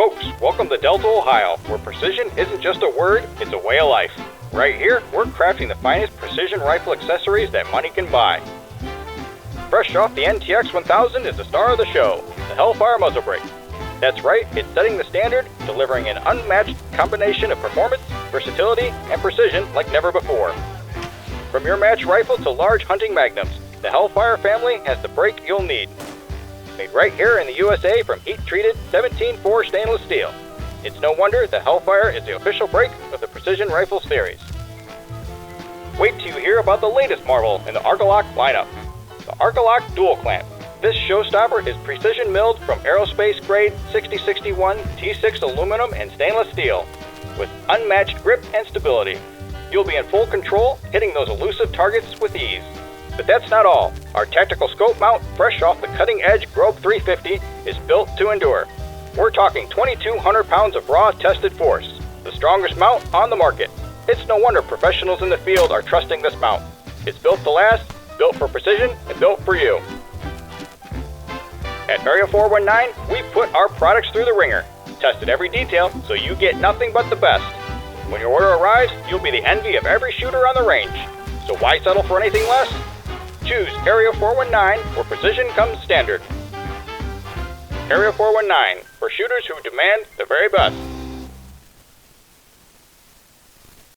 Folks, welcome to Delta, Ohio, where precision isn't just a word, it's a way of life. Right here, we're crafting the finest precision rifle accessories that money can buy. Fresh off the NTX 1000 is the star of the show, the Hellfire muzzle brake. That's right, it's setting the standard, delivering an unmatched combination of performance, versatility, and precision like never before. From your match rifle to large hunting magnums, the Hellfire family has the brake you'll need. Made right here in the USA from heat-treated 17-4 stainless steel. It's no wonder the Hellfire is the official brake of the Precision Rifle series. Wait till you hear about the latest marvel in the Arcalock lineup, the Arcalock Dual Clamp. This showstopper is precision milled from aerospace-grade 6061 T6 aluminum and stainless steel, with unmatched grip and stability. You'll be in full control, hitting those elusive targets with ease. But that's not all. Our tactical scope mount, fresh off the cutting-edge Grove 350, is built to endure. We're talking 2,200 pounds of raw tested force, the strongest mount on the market. It's no wonder professionals in the field are trusting this mount. It's built to last, built for precision, and built for you. At Area 419, we put our products through the ringer, tested every detail so you get nothing but the best. When your order arrives, you'll be the envy of every shooter on the range. So why settle for anything less? Choose Area 419, where precision comes standard. Area 419, for shooters who demand the very best.